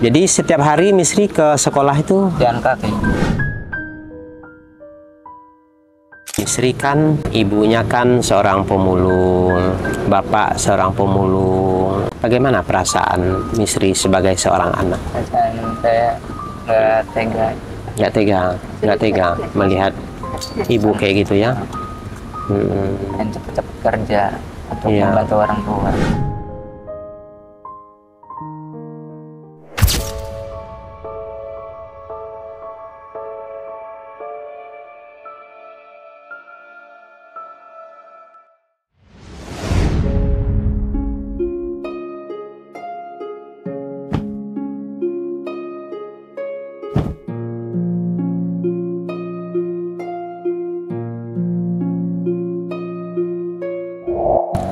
Jadi setiap hari Misri ke sekolah itu jalan kaki. Misri kan ibunya kan seorang pemulung, bapak seorang pemulung. Bagaimana perasaan Misri sebagai seorang anak? Perasaan saya nggak tega. Nggak tega melihat ibu kayak gitu ya. Dan cepet-cepet kerja untuk Iya. membantu orang tua.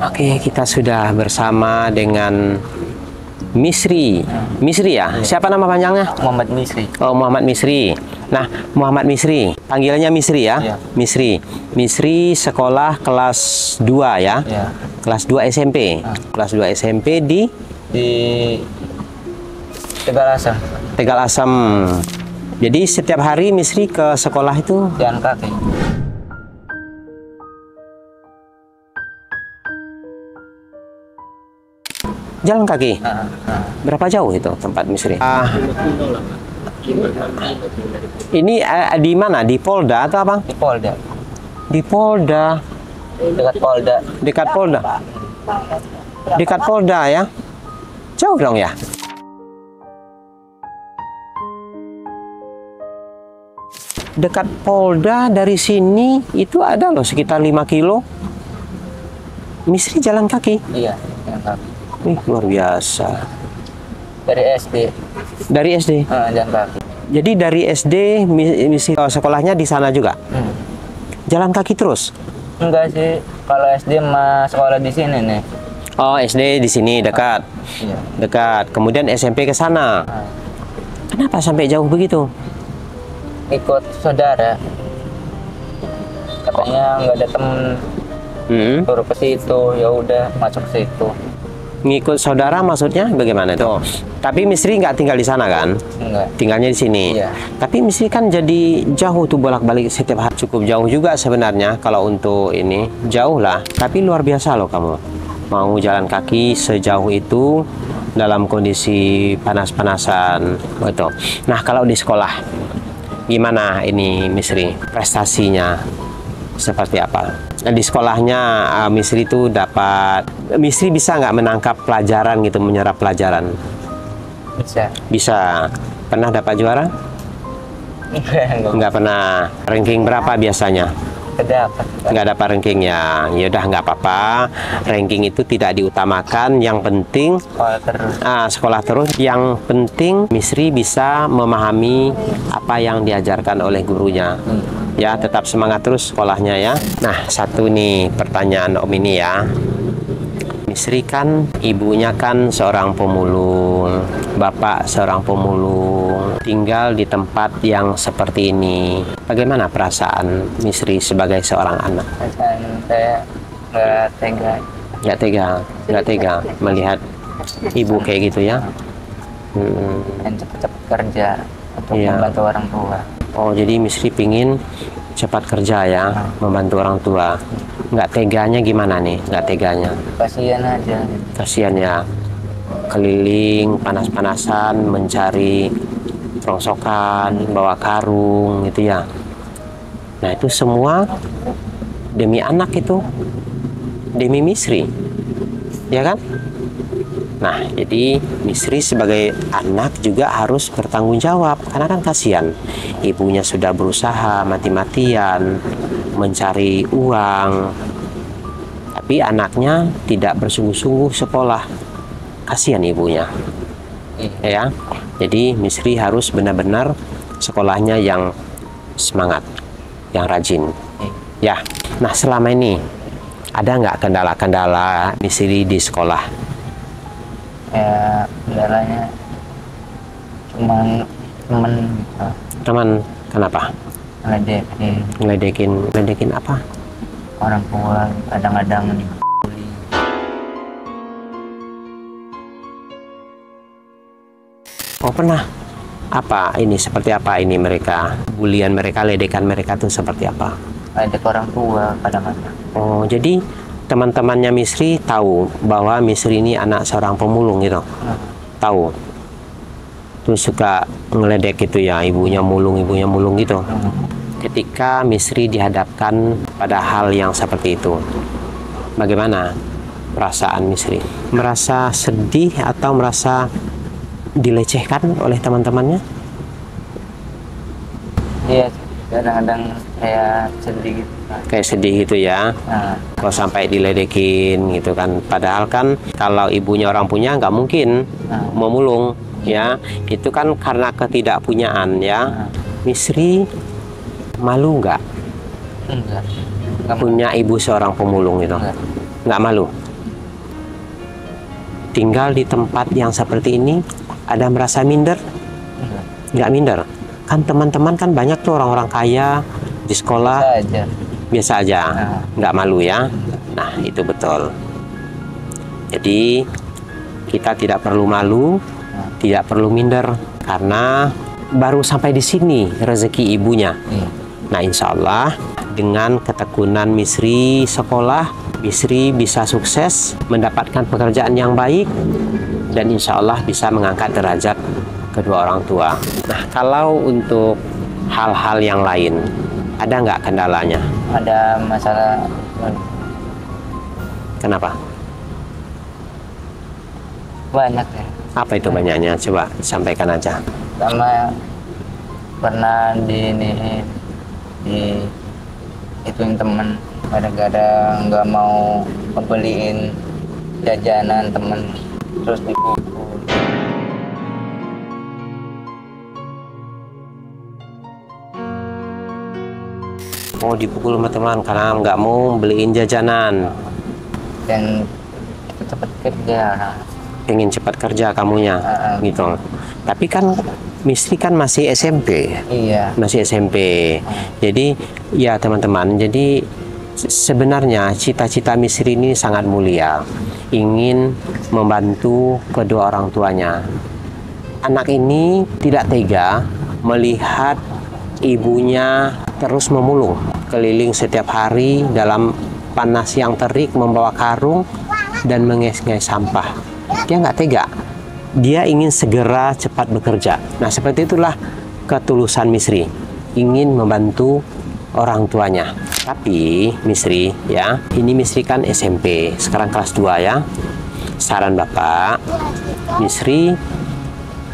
Oke, kita sudah bersama dengan Misri. Misri ya? Siapa nama panjangnya? Muhammad Misri. Oh, Muhammad Misri. Nah, Muhammad Misri, panggilannya Misri ya? Iya. Misri. Misri sekolah kelas 2 ya? Ya, Kelas 2 SMP. Kelas 2 SMP di di Tegalasem. Tegal Asem. Jadi setiap hari Misri ke sekolah itu Jalan kaki. jalan kaki. Nah, Berapa jauh itu tempat Misri? Ini di mana? Di Polda atau apa? di Polda. Di Polda. Dekat Polda. Dekat Polda. Dekat Polda ya? Jauh dong ya? Dekat Polda dari sini itu ada loh sekitar 5 kilo. Misri jalan kaki. Iya, jalan kaki. Wih, luar biasa. Dari SD. Dari SD. Jalan kaki. Jadi dari SD Misri sekolahnya di sana juga. Jalan kaki terus. Enggak sih, kalau SD mah sekolah di sini nih. Oh, SD di sini dekat. Iya. Dekat. Kemudian SMP ke sana. Kenapa sampai jauh begitu? Ikut saudara. Katanya nggak ada temen, suruh ke situ, ya udah masuk ke situ. Ngikut saudara maksudnya bagaimana itu? Tapi Misri nggak tinggal di sana kan? Enggak. Tinggalnya di sini. Iya. Tapi Misri kan jadi jauh tuh bolak-balik setiap hari. Cukup jauh juga sebenarnya kalau untuk ini. Jauh lah. Tapi luar biasa loh kamu. Mau jalan kaki sejauh itu dalam kondisi panas-panasan. Gitu. Nah kalau di sekolah, gimana ini Misri? Prestasinya seperti apa? Nah, di sekolahnya Misri itu Misri bisa nggak menangkap pelajaran gitu, menyerap pelajaran? Bisa. Bisa. Pernah dapat juara? Enggak. Nggak pernah. Ranking berapa biasanya? Kedapat. Nggak dapat ranking ya. Yaudah nggak apa-apa. Ranking itu tidak diutamakan. Yang penting Sekolah terus. sekolah terus. Yang penting Misri bisa memahami apa yang diajarkan oleh gurunya. Ya, tetap semangat terus sekolahnya ya. Nah, satu nih pertanyaan Om ini ya. Misri kan ibunya kan seorang pemulung, bapak seorang pemulung, tinggal di tempat yang seperti ini. Bagaimana perasaan Misri sebagai seorang anak? Perasaan saya nggak tega. Nggak tega melihat ibu kayak gitu ya. Dan cepet-cepet kerja untuk Iya. membantu orang tua. Oh, jadi Misri pingin cepat kerja ya, membantu orang tua. Nggak teganya gimana nih? Nggak teganya. Kasihan aja. Kasihan ya, keliling panas-panasan mencari rongsokan, bawa karung gitu ya. Nah itu semua demi anak itu, demi Misri, ya kan? Nah jadi Misri sebagai anak juga harus bertanggung jawab, karena kan kasihan ibunya sudah berusaha mati-matian mencari uang, tapi anaknya tidak bersungguh-sungguh sekolah. Kasihan ibunya, ya. Jadi Misri harus benar-benar sekolahnya yang semangat, yang rajin, ya. Nah selama ini ada nggak kendala-kendala Misri di sekolah? Ya kendalanya cuman Teman, kenapa? Ngeledekin apa? orang tua, kadang-kadang Oh, pernah. Apa ini, seperti apa ini mereka? Bulian mereka, ledekan mereka tuh seperti apa? Ada ke orang tua kadang-kadang. Oh, jadi teman-temannya Misri tahu bahwa Misri ini anak seorang pemulung gitu? Tahu? Terus suka ngeledek gitu ya, ibunya mulung gitu. Ketika Misri dihadapkan pada hal yang seperti itu, bagaimana perasaan Misri? Merasa sedih atau merasa dilecehkan oleh teman-temannya? Iya, kadang-kadang kayak sedih gitu. Kayak sedih gitu ya. Kalau sampai diledekin gitu kan. Padahal kan kalau ibunya orang punya nggak mungkin memulung ya. Itu kan karena ketidakpunyaan ya. Misri malu nggak? Enggak. Punya ibu seorang pemulung itu? Nggak malu? Tinggal di tempat yang seperti ini, ada merasa minder? Nggak minder. Kan teman-teman kan banyak tuh orang-orang kaya di sekolah. Biasa aja. Nggak malu ya. Nah, itu betul. Jadi kita tidak perlu malu, tidak perlu minder, karena baru sampai di sini rezeki ibunya. Nah, insya Allah dengan ketekunan Misri sekolah, Misri bisa sukses mendapatkan pekerjaan yang baik, dan insya Allah bisa mengangkat derajat kedua orang tua. Nah, kalau untuk hal-hal yang lain, ada nggak kendalanya? Ada masalah. Kenapa? Banyak ya. Apa itu banyaknya? Coba sampaikan aja. Sama pernah ituin temen, kadang-kadang nggak mau ngebeliin jajanan temen, terus dipukul. Oh, dipukul sama teman karena nggak mau beliin jajanan. Dan cepet kerja. Pengen cepat kerja kamunya, gitu. Tapi kan Misri kan masih SMP. Iya. Masih SMP. Jadi ya teman-teman, jadi sebenarnya cita-cita Misri ini sangat mulia, ingin membantu kedua orang tuanya. Anak ini tidak tega melihat ibunya terus memulung keliling setiap hari dalam panas yang terik, membawa karung dan mengais-ngais sampah. Dia nggak tega. Dia ingin segera cepat bekerja. Nah, seperti itulah ketulusan Misri, ingin membantu orang tuanya. Tapi Misri ya, ini Misri kan SMP, sekarang kelas 2 ya. Saran Bapak, Misri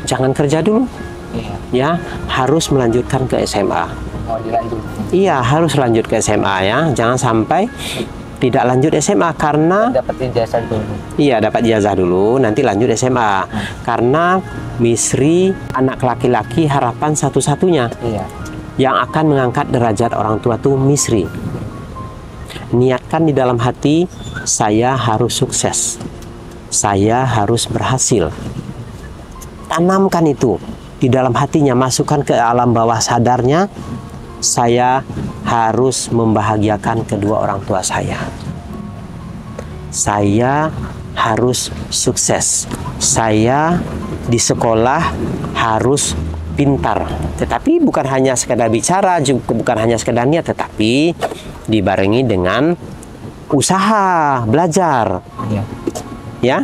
jangan kerja dulu. Ya, harus melanjutkan ke SMA. Mau dilanjut? Iya, harus lanjut ke SMA ya. Jangan sampai tidak lanjut SMA karena dapat ijazah dulu. Iya, dapat ijazah dulu, nanti lanjut SMA. Karena Misri anak laki-laki harapan satu-satunya. Iya. Yang akan mengangkat derajat orang tua tuh Misri. Niatkan di dalam hati, saya harus sukses. Saya harus berhasil. Tanamkan itu di dalam hatinya, masukkan ke alam bawah sadarnya, saya harus membahagiakan kedua orang tua saya. Saya harus sukses. Saya di sekolah harus pintar. Tetapi bukan hanya sekedar bicara, juga bukan hanya sekedar niat, tetapi dibarengi dengan usaha, belajar. Iya. Ya,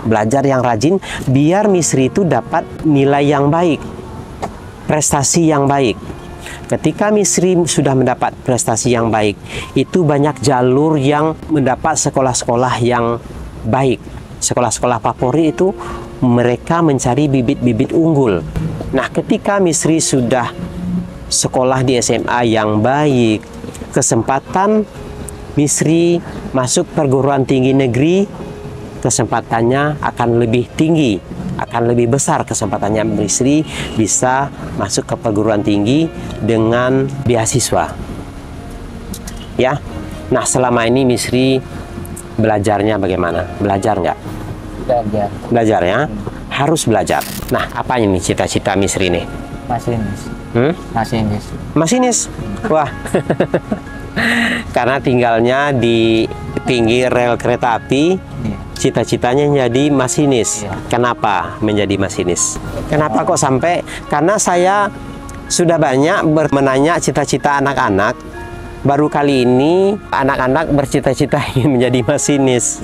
belajar yang rajin, biar Misri itu dapat nilai yang baik, prestasi yang baik. Ketika Misri sudah mendapat prestasi yang baik, itu banyak jalur yang mendapat sekolah-sekolah yang baik. Sekolah-sekolah favorit itu mereka mencari bibit-bibit unggul. Nah, ketika Misri sudah sekolah di SMA yang baik, kesempatan Misri masuk perguruan tinggi negeri, kesempatannya akan lebih tinggi, akan lebih besar kesempatannya Misri bisa masuk ke perguruan tinggi dengan beasiswa. Ya, nah selama ini Misri belajarnya bagaimana? Belajar nggak? Belajar. Belajar ya, harus belajar. Nah, apa ini cita-cita Misri nih? Masinis. Masinis. Masinis. Wah. Karena tinggalnya di pinggir rel kereta api, cita-citanya jadi masinis. Iya. Kenapa menjadi masinis? Kenapa kok sampai? Karena saya sudah banyak menanya cita-cita anak-anak. Baru kali ini anak-anak bercita-cita ingin menjadi masinis.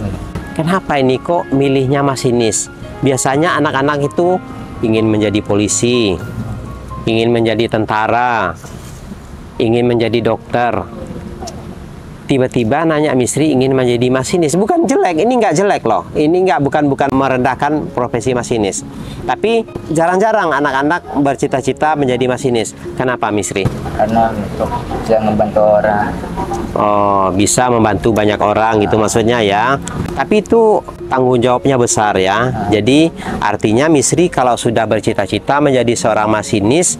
Kenapa ini kok milihnya masinis? Biasanya anak-anak itu ingin menjadi polisi, ingin menjadi tentara, ingin menjadi dokter. Tiba-tiba nanya Misri ingin menjadi masinis. Bukan jelek, ini nggak jelek loh. Ini nggak bukan merendahkan profesi masinis. Tapi jarang-jarang anak-anak bercita-cita menjadi masinis. Kenapa Misri? Karena untuk bisa membantu orang. Oh, bisa membantu banyak orang gitu maksudnya ya. Tapi itu tanggung jawabnya besar ya. Jadi artinya Misri kalau sudah bercita-cita menjadi seorang masinis,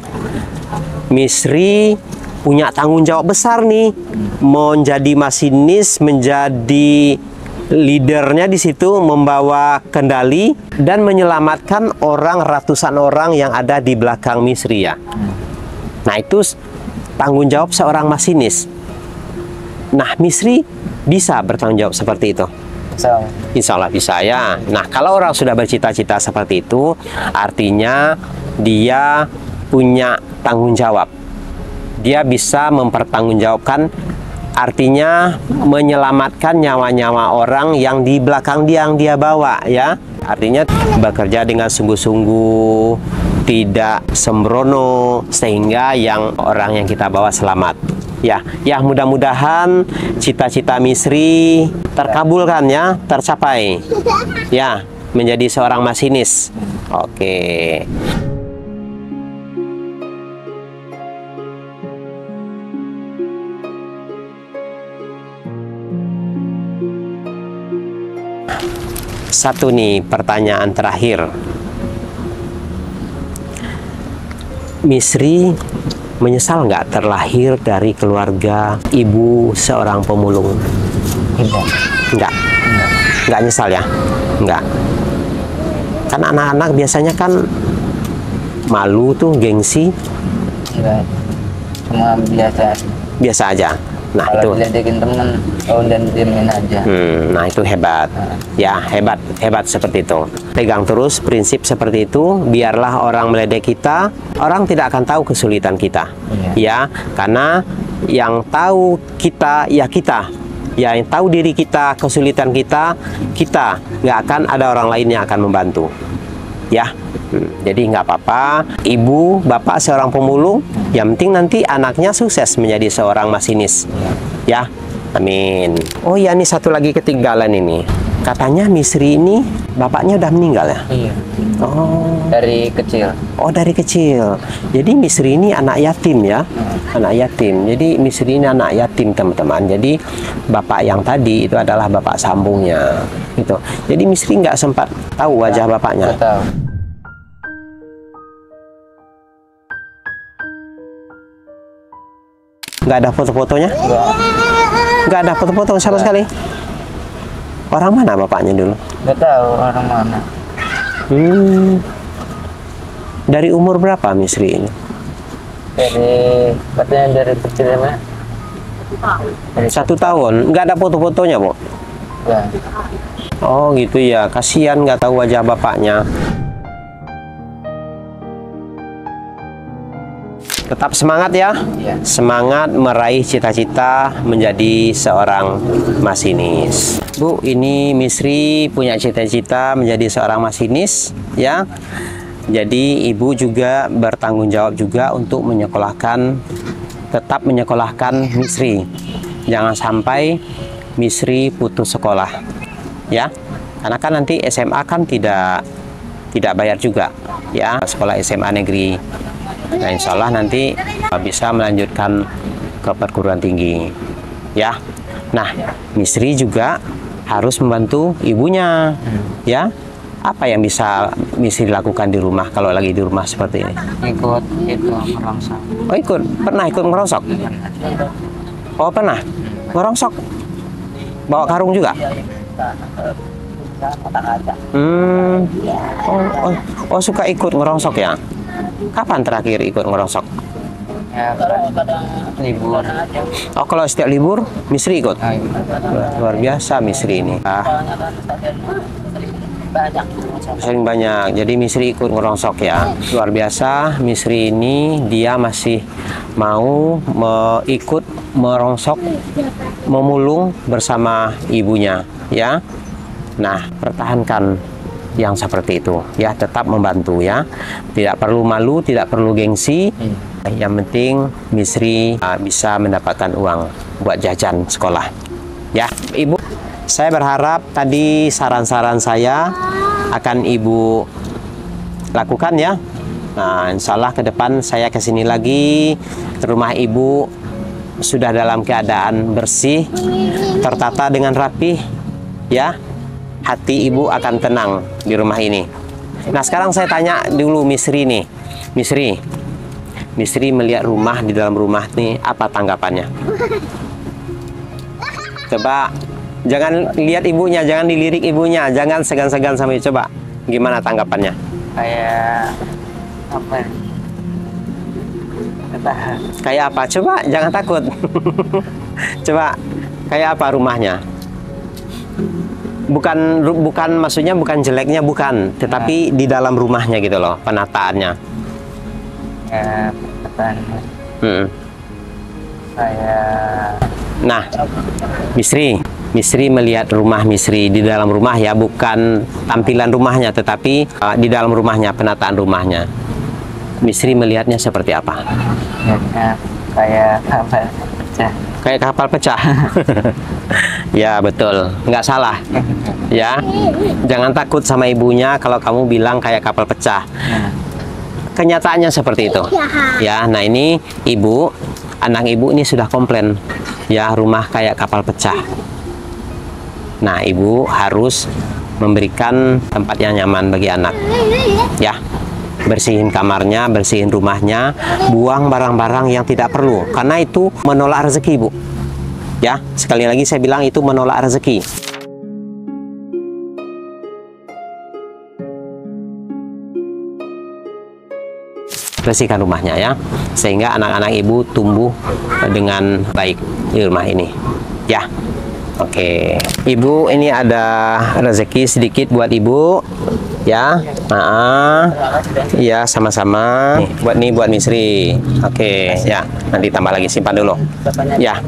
Misri punya tanggung jawab besar nih, menjadi masinis, menjadi leadernya di situ, membawa kendali dan menyelamatkan ratusan orang yang ada di belakang Misri ya. Nah itu tanggung jawab seorang masinis. Nah Misri bisa bertanggung jawab seperti itu. So, Insya Allah bisa ya. Nah kalau orang sudah bercita-cita seperti itu, artinya dia punya tanggung jawab. Dia bisa mempertanggungjawabkan, artinya menyelamatkan nyawa-nyawa orang yang di belakang dia yang dia bawa ya. Artinya bekerja dengan sungguh-sungguh, tidak sembrono, sehingga orang yang kita bawa selamat. Ya mudah-mudahan cita-cita Misri terkabulkan ya, tercapai. Ya, menjadi seorang masinis. Oke. Satu nih pertanyaan terakhir. Misri menyesal nggak terlahir dari keluarga ibu seorang pemulung? tidak. Nggak nyesal ya? Nggak. Kan anak-anak biasanya kan malu tuh, gengsi. Enggak. Cuma Biasa aja. Nah kalau itu. diledekin temen, dan diemin aja. Nah itu hebat. Ya hebat seperti itu. Pegang terus prinsip seperti itu. Biarlah orang meledek kita, orang tidak akan tahu kesulitan kita. Ya, karena yang tahu kita ya kita. Ya, yang tahu diri kita, kesulitan kita. Nggak akan ada orang lain yang akan membantu. Ya, jadi nggak apa-apa. Ibu, bapak seorang pemulung, yang penting nanti anaknya sukses menjadi seorang masinis. Ya, amin. Oh iya, nih satu lagi ketinggalan ini. Katanya Misri ini bapaknya udah meninggal ya? Iya. Oh. Dari kecil. Oh, dari kecil. Jadi Misri ini anak yatim ya? Anak yatim. Jadi Misri ini anak yatim, teman-teman. Jadi bapak yang tadi itu adalah bapak sambungnya. Gitu. Jadi Misri nggak sempat tahu wajah bapaknya. Nggak tahu. Nggak ada foto-fotonya? Nggak. Nggak ada foto-foto sama sekali? Orang mana bapaknya dulu? Nggak tahu orang mana. Dari umur berapa Misri ini? Katanya dari kecil ya. 1 tahun. Nggak ada foto-fotonya, Bu? Nggak. Oh gitu ya, kasihan nggak tahu wajah bapaknya. Tetap semangat ya, Iya. semangat meraih cita-cita menjadi seorang masinis. Bu, ini Misri punya cita-cita menjadi seorang masinis ya. Jadi ibu juga bertanggung jawab juga untuk tetap menyekolahkan Misri. Jangan sampai Misri putus sekolah ya. Karena kan nanti SMA kan tidak bayar juga ya, sekolah SMA negeri. Nah, insya Allah nanti bisa melanjutkan ke perguruan tinggi ya. Nah, Misri juga harus membantu ibunya ya. Apa yang bisa Misri lakukan di rumah kalau lagi di rumah seperti ini? Ikut itu ngerongsok. Oh, pernah ikut ngerongsok? Oh, pernah ngerongsok, bawa karung juga? Oh, suka ikut ngerongsok ya? Kapan terakhir ikut ngerongsok? Ya, libur. Oh, kalau setiap libur Misri ikut? Oh, iya. Luar biasa Misri ini. Sering banyak, jadi Misri ikut ngerongsok ya. Luar biasa, Misri ini dia masih mau ikut merongsok, memulung bersama ibunya ya. Nah, pertahankan yang seperti itu ya, tetap membantu ya, tidak perlu malu, tidak perlu gengsi. Yang penting Misri bisa mendapatkan uang buat jajan sekolah ya. Ibu, saya berharap tadi saran-saran saya akan Ibu lakukan ya. Nah, insya Allah ke depan saya kesini lagi, rumah Ibu sudah dalam keadaan bersih, tertata dengan rapi ya. Hati Ibu akan tenang di rumah ini. Nah, sekarang saya tanya dulu Misri nih. Misri melihat rumah, di dalam rumah nih, apa tanggapannya? Coba, jangan lihat ibunya, jangan dilirik ibunya, jangan segan-segan sama ibu. Coba, gimana tanggapannya? Kayak apa? Ketahan. Kayak apa? Coba, jangan takut. Coba, kayak apa rumahnya? Bukan maksudnya bukan jeleknya, bukan, tetapi di dalam rumahnya gitu loh, penataannya. Ya, ketahan. Kayak. Nah, Misri melihat rumah Misri di dalam rumah ya, bukan tampilan rumahnya, tetapi di dalam rumahnya, penataan rumahnya. Misri melihatnya seperti apa? Ya, kayak apa? Pecah. Kayak kapal pecah. Ya betul, nggak salah. Ya, jangan takut sama ibunya kalau kamu bilang kayak kapal pecah. Kenyataannya seperti itu. Ya, nah ini ibu, anak ibu ini sudah komplain. Ya, rumah kayak kapal pecah. Nah, ibu harus memberikan tempat yang nyaman bagi anak. Ya, bersihin kamarnya, bersihin rumahnya, buang barang-barang yang tidak perlu. Karena itu menolak rezeki, Bu. Ya, sekali lagi saya bilang itu menolak rezeki. Bersihkan rumahnya ya, sehingga anak-anak ibu tumbuh dengan baik di rumah ini ya. Oke, ibu, ini ada rezeki sedikit buat ibu ya. Iya, sama-sama. Buat Misri. Oke ya, nanti tambah lagi, simpan dulu ya.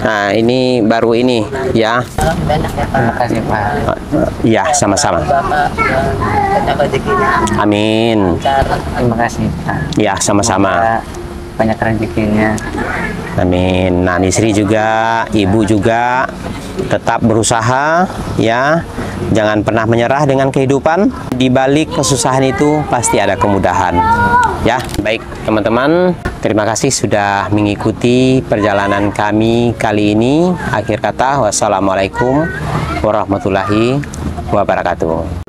Nah, ini baru ini ya. Terima kasih, Pak. Iya, sama-sama. Amin. Terima kasih, Pak. Ya, sama-sama. Banyak rezekinya. Amin. Nah, Misri juga, ibu juga tetap berusaha ya. Jangan pernah menyerah dengan kehidupan. Di balik kesusahan itu pasti ada kemudahan. Ya, baik teman-teman. Terima kasih sudah mengikuti perjalanan kami kali ini. Akhir kata, wassalamualaikum warahmatullahi wabarakatuh.